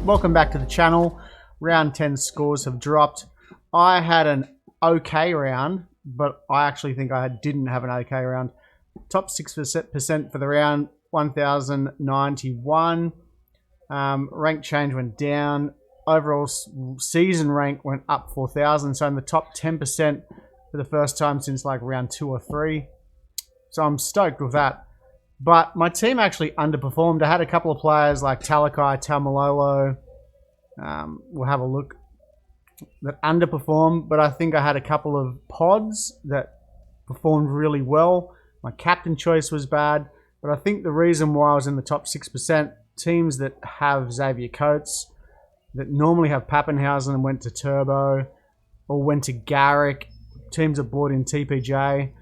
Welcome back to the channel. Round 10 scores have dropped. I had an okay round, but I actually think I didn't have an okay round. Top 6% for the round, 1,091. Rank change went down. Overall season rank went up 4,000. So in the top 10% for the first time since like round 2 or 3. So I'm stoked with that. But my team actually underperformed. I had a couple of players like Talakai, Taumalolo, we'll have a look, that underperformed. But I think I had a couple of pods that performed really well. My captain choice was bad. But I think the reason why I was in the top 6%, teams that have Xavier Coates, that normally have Pappenhausen and went to Turbo, or went to Garrick, teams that bought in TPJ,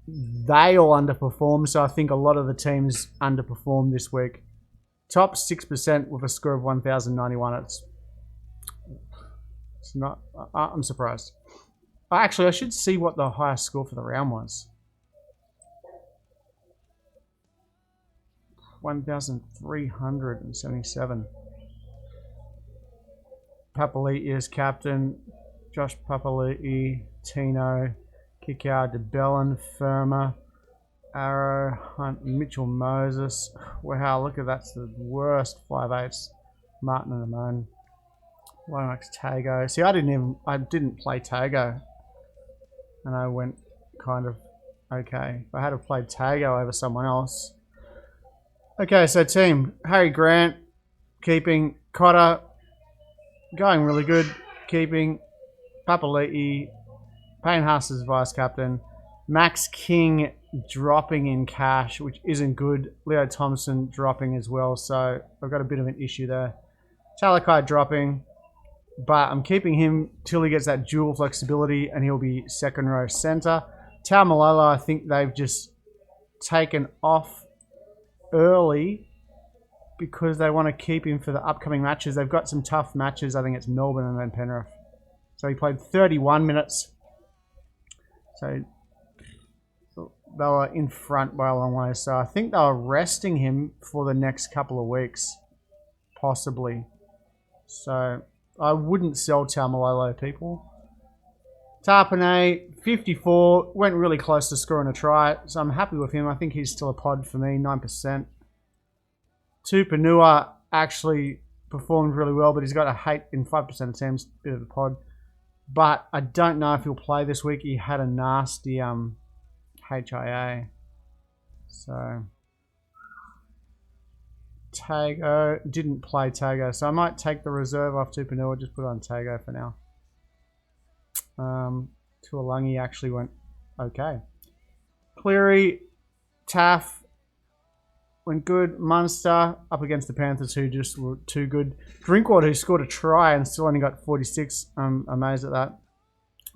they all underperformed, so I think a lot of the teams underperformed this week. Top 6% with a score of 1,091. It's not. I'm surprised. Actually, I should see what the highest score for the round was. 1,377. Papali'i is captain. Josh Papali'i, Tino, Kikau, DeBellin, Firma, Arrow, Hunt, Mitchell Moses. Wow, look at that's the worst 5/8s. Martin and Amon. Lomax Tago. See, I didn't play Tago, and I went kind of okay. If I had to play Tago over someone else. Okay, so team Harry Grant keeping, Cotter going really good, keeping Papali'i. Payne Haas is vice captain. Max King dropping in cash, which isn't good. Leo Thompson dropping as well, so I've got a bit of an issue there. Talakai dropping, but I'm keeping him till he gets that dual flexibility, and he'll be second row center. Taumalolo, I think they've just taken off early because they want to keep him for the upcoming matches. They've got some tough matches. I think it's Melbourne and then Penrith. So he played 31 minutes. So they were in front by a long way. So I think they were resting him for the next couple of weeks, possibly. So I wouldn't sell Taumalolo, people. Tarpanay, 54, went really close to scoring a try. So I'm happy with him. I think he's still a pod for me, 9%. Tupanua actually performed really well, but he's got a hate in 5% of teams, bit of a pod. But I don't know if he'll play this week. He had a nasty HIA. So Tago, didn't play Tago. So I might take the reserve off Tupanua, just put on Tago for now. Tuolangi actually went okay. Cleary, Taff went good. Munster up against the Panthers, who just were too good. Drinkwater, who scored a try and still only got 46. I'm amazed at that.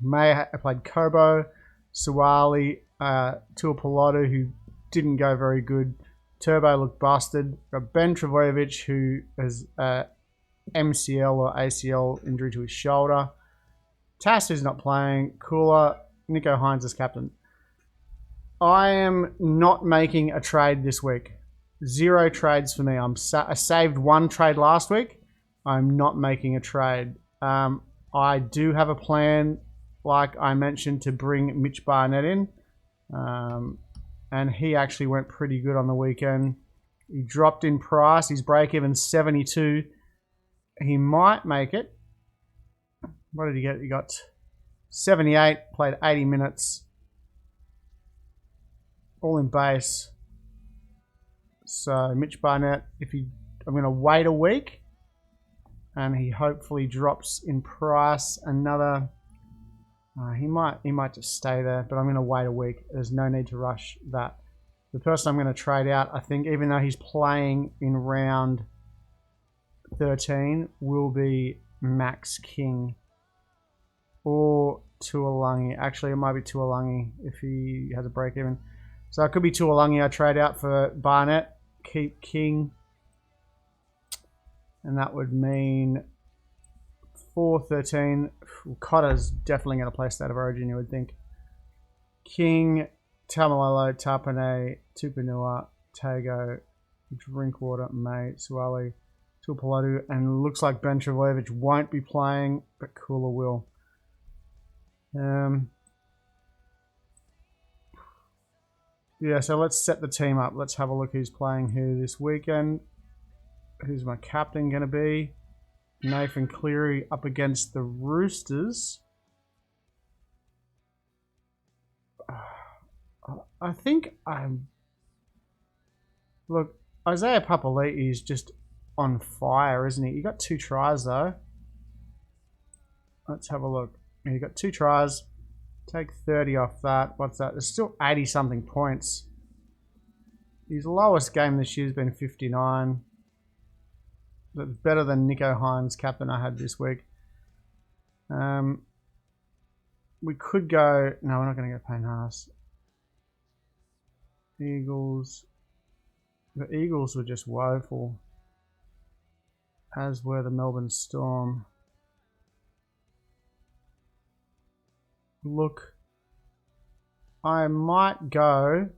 May played Kobo. Suwali, Tuapolotu, who didn't go very good. Turbo looked busted. Got Ben Travojevic, who has MCL or ACL injury to his shoulder. Tass, who's not playing. Cooler. Nico Hines as captain. I am not making a trade this week. 0 trades for me. I saved 1 trade last week. I'm not making a trade. I do have a plan, like I mentioned, to bring Mitch Barnett in. And he actually went pretty good on the weekend. He dropped in price. His break-even 72. He might make it. What did he get? He got 78, played 80 minutes. All in base. So Mitch Barnett, I'm going to wait a week, and he hopefully drops in price another. He might just stay there, but I'm going to wait a week. There's no need to rush that. The person I'm going to trade out, I think, even though he's playing in round 13, will be Max King or Tuolangi. Actually, it might be Tuolangi if he has a break even. So it could be Tuolangi I trade out for Barnett, keep King, and that would mean 413. Cotter's definitely going to play State of Origin, you would think. King, Taumalolo, Tapane, Tupanua, Tago, Drinkwater, May, Suwali, Tuipulotu, and looks like Ben Travojevic won't be playing, but Kula will. Yeah, so let's set the team up. Let's have a look who's playing who this weekend. Who's my captain going to be? Nathan Cleary up against the Roosters. I think I'm... Look, Isaiah Papali'i is just on fire, isn't he? He got 2 tries, though. Let's have a look. He got 2 tries. Take 30 off that. What's that? There's still 80-something points. His lowest game this year has been 59. That's better than Nico Hines, captain I had this week. We could go... No, we're not going to go Payne Haas. Eagles. The Eagles were just woeful. As were the Melbourne Storm. Look, I might go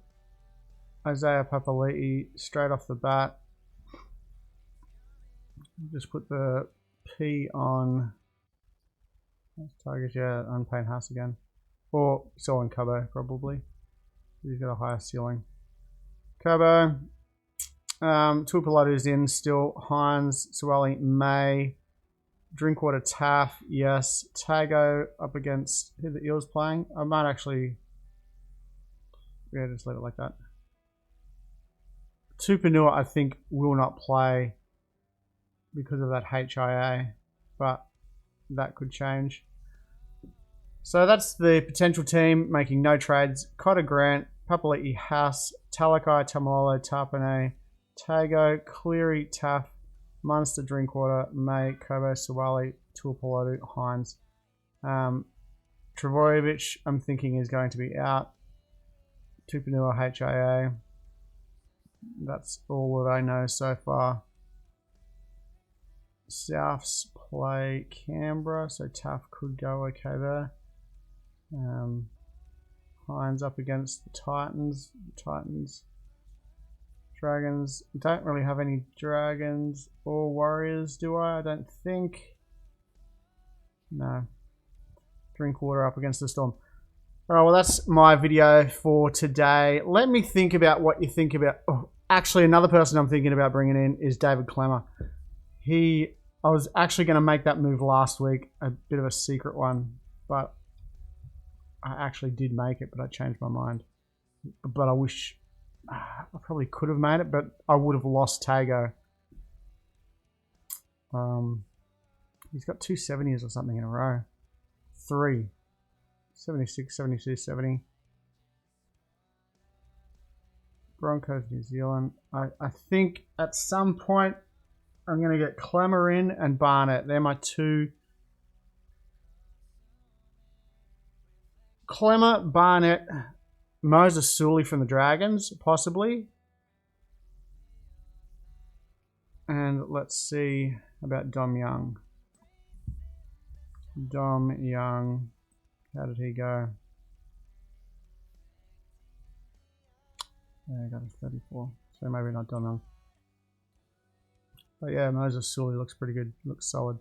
Isaiah Papali'i straight off the bat. Just put the P on Tigers, yeah, on Payne Haas again. Or Solon Cubbo, probably. He's got a higher ceiling. Cubbo. Tuipulotu's in still. Hines, Suwali, May. Drinkwater, Taff, yes. Tago up against who the Eels playing. I might actually... Yeah, just leave it like that. Tupanua, I think, will not play because of that HIA, but that could change. So that's the potential team making no trades. Cotter Grant, Papali'i, Haas, Talakai, Tamalolo, Tapane, Tago, Cleary, Taff, Munster, Drinkwater, May, Kobo, Suwali, Tuipulotu, Hines. Travojevic, I'm thinking, is going to be out. Tupanua, HIA. That's all that I know so far. Souths play Canberra, so Taff could go okay there. Hines up against the Titans. Dragons. Don't really have any Dragons or Warriors, do I? I don't think. No. Drinkwater up against the Storm. Alright, well that's my video for today. Let me think about what you think about... Oh, actually, another person I'm thinking about bringing in is David Clemmer. I was actually going to make that move last week, a bit of a secret one, but I actually did make it, but I changed my mind. But I wish... I probably could have made it, but I would have lost Tago. He's got 2 70s or something in a row. 3. 76, 72, 70. Broncos, New Zealand. I think at some point I'm going to get Clemmer in and Barnett. They're my 2. Clemmer, Barnett, Moses Sully from the Dragons, possibly. And let's see about Dom Young. Dom Young. How did he go? Yeah, I got a 34. So maybe not Dom Young. But yeah, Moses Sully looks pretty good. Looks solid.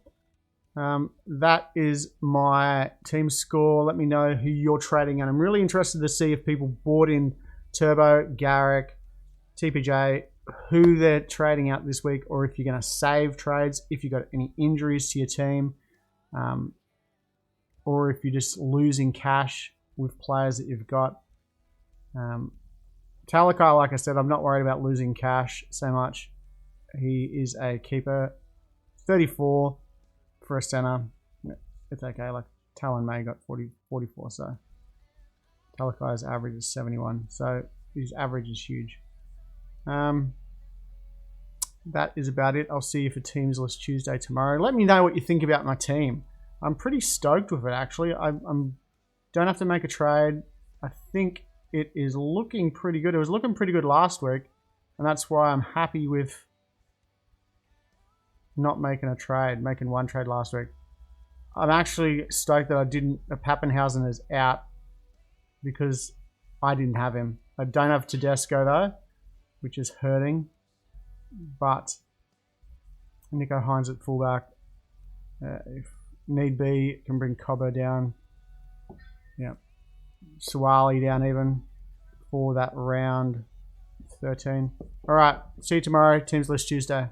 That is my team score. Let me know who you're trading, and I'm really interested to see if people bought in Turbo, Garrick, TPJ, who they're trading out this week, or if you're going to save trades, if you've got any injuries to your team, or if you're just losing cash with players that you've got. Talakai, like I said, I'm not worried about losing cash so much. He is a keeper. 34 for a center. It's okay. Like Talon May got 44, so Talakai's average is 71. So his average is huge. That is about it. I'll see you for Teams List Tuesday tomorrow. Let me know what you think about my team. I'm pretty stoked with it, actually. I'm don't have to make a trade. I think it is looking pretty good. It was looking pretty good last week, and that's why I'm happy with not making a trade, making one trade last week. I'm actually stoked that I didn't... Pappenhausen is out because I didn't have him. I don't have Tedesco though, which is hurting. But Nico Hines at fullback. If need be, can bring Cobbo down. Yeah. Suwali down even for that round 13. Alright, see you tomorrow. Teams List Tuesday.